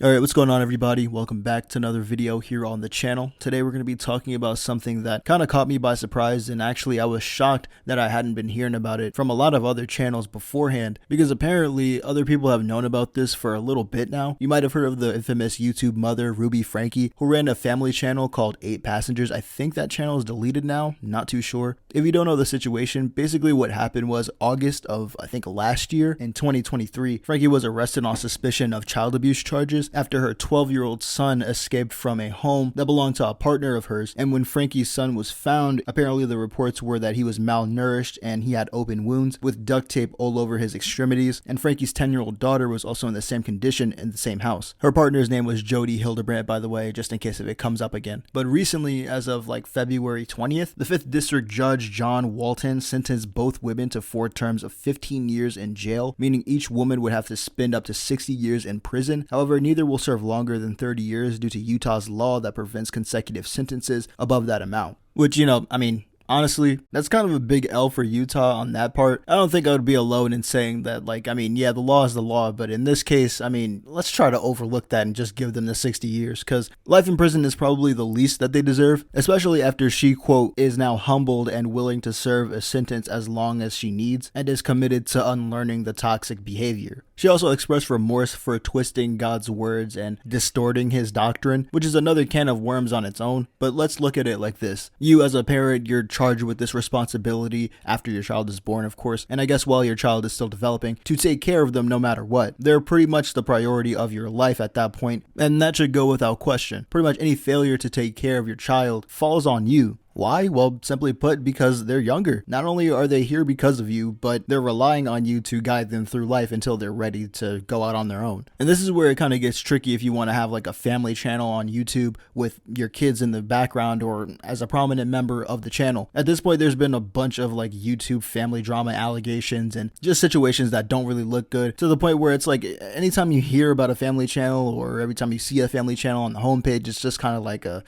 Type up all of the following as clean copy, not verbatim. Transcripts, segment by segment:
Alright, what's going on everybody? Welcome back to another video here on the channel. Today we're going to be talking about something that kind of caught me by surprise, and actually I was shocked that I hadn't been hearing about it from a lot of other channels beforehand, because apparently other people have known about this for a little bit now. You might have heard of the infamous YouTube mother Ruby Franke, who ran a family channel called 8 Passengers. I think that channel is deleted now, not too sure. If you don't know the situation, basically what happened was August of I think last year, in 2023, Franke was arrested on suspicion of child abuse charges after her 12-year-old son escaped from a home that belonged to a partner of hers. And when Franke's son was found, apparently the reports were that he was malnourished and he had open wounds with duct tape all over his extremities. And Franke's 10-year-old daughter was also in the same condition in the same house. Her partner's name was Jody Hildebrandt, by the way, just in case if it comes up again. But recently, as of like February 20th, the 5th District Judge John Walton sentenced both women to 4 terms of 15 years in jail, meaning each woman would have to spend up to 60 years in prison. However, neither will serve longer than 30 years due to Utah's law that prevents consecutive sentences above that amount. Which, honestly, that's kind of a big L for Utah on that part. I don't think I would be alone in saying that, yeah, the law is the law, but in this case, let's try to overlook that and just give them the 60 years, because life in prison is probably the least that they deserve, especially after she, quote, is now humbled and willing to serve a sentence as long as she needs, and is committed to unlearning the toxic behavior. She also expressed remorse for twisting God's words and distorting his doctrine, which is another can of worms on its own. But let's look at it like this. You as a parent, you're charged with this responsibility after your child is born, of course, and I guess while your child is still developing, to take care of them no matter what. They're pretty much the priority of your life at that point, and that should go without question. Pretty much any failure to take care of your child falls on you. Why? Well, simply put, because they're younger. Not only are they here because of you, but they're relying on you to guide them through life until they're ready to go out on their own. And this is where it kind of gets tricky if you want to have like a family channel on YouTube with your kids in the background or as a prominent member of the channel. At this point, there's been a bunch of like YouTube family drama allegations and just situations that don't really look good, to the point where it's like anytime you hear about a family channel or every time you see a family channel on the homepage, it's just kind of like a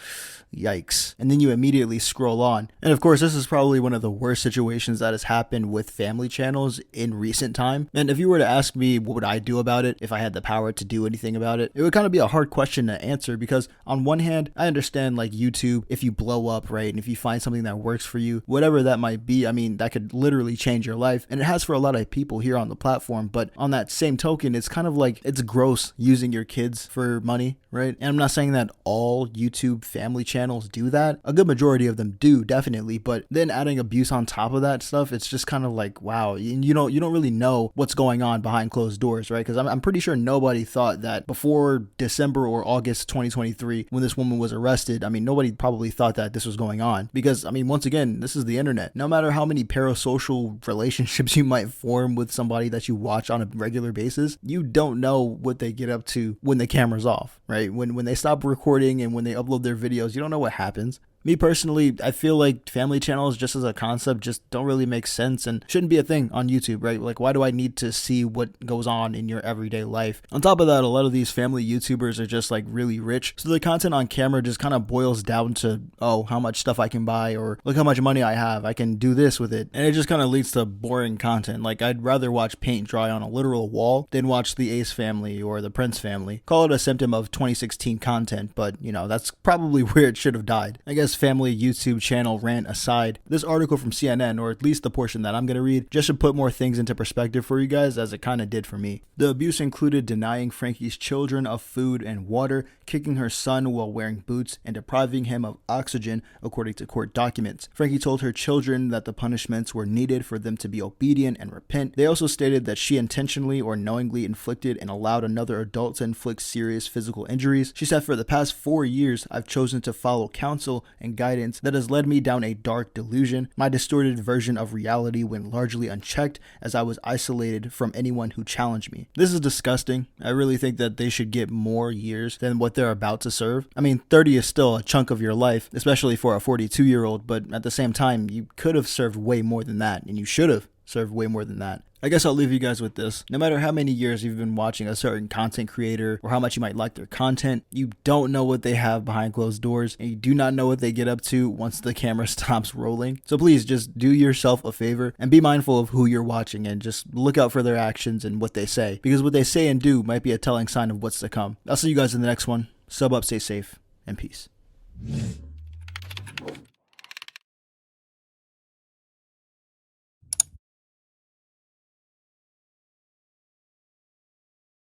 yikes. And then you immediately scroll on. And of course, this is probably one of the worst situations that has happened with family channels in recent time. And if you were to ask me what would I do about it if I had the power to do anything about it, it would kind of be a hard question to answer, because on one hand, I understand like YouTube, if you blow up, right, and if you find something that works for you, whatever that might be, that could literally change your life, and it has for a lot of people here on the platform. But on that same token, it's kind of like, it's gross using your kids for money, right? And I'm not saying that all YouTube family channels do that. A good majority of them do, definitely, but then adding abuse on top of that stuff, it's just kind of like, wow, you don't really know what's going on behind closed doors, right? Because I'm pretty sure nobody thought that before December or August 2023, when this woman was arrested, nobody probably thought that this was going on, because once again, this is the internet. No matter how many parasocial relationships you might form with somebody that you watch on a regular basis, you don't know what they get up to when the camera's off, right? When they stop recording and when they upload their videos, you don't know what happens. Me personally, I feel like family channels just as a concept just don't really make sense and shouldn't be a thing on YouTube, right? Like, why do I need to see what goes on in your everyday life? On top of that, a lot of these family YouTubers are just like really rich, so the content on camera just kind of boils down to, oh, how much stuff I can buy, or look how much money I have, I can do this with it. And it just kind of leads to boring content. Like, I'd rather watch paint dry on a literal wall than watch the Ace family or the Prince family. Call it a symptom of 2016 content, but that's probably where it should have died. I guess family YouTube channel rant aside, this article from CNN, or at least the portion that I'm going to read, just should put more things into perspective for you guys, as it kind of did for me. The abuse included denying Franke's children of food and water, kicking her son while wearing boots, and depriving him of oxygen, according to court documents. Franke told her children that the punishments were needed for them to be obedient and repent. They also stated that she intentionally or knowingly inflicted and allowed another adult to inflict serious physical injuries. She said, "For the past 4 years, I've chosen to follow counsel and guidance that has led me down a dark delusion. My distorted version of reality went largely unchecked as I was isolated from anyone who challenged me." This is disgusting. I really think that they should get more years than what they're about to serve. 30 is still a chunk of your life, especially for a 42-year-old, but at the same time, you could have served way more than that, and you should have. serve way more than that. I guess I'll leave you guys with this. No matter how many years you've been watching a certain content creator or how much you might like their content, you don't know what they have behind closed doors, and you do not know what they get up to once the camera stops rolling. So please just do yourself a favor and be mindful of who you're watching, and just look out for their actions and what they say, because what they say and do might be a telling sign of what's to come. I'll see you guys in the next one. Sub up, stay safe, and peace.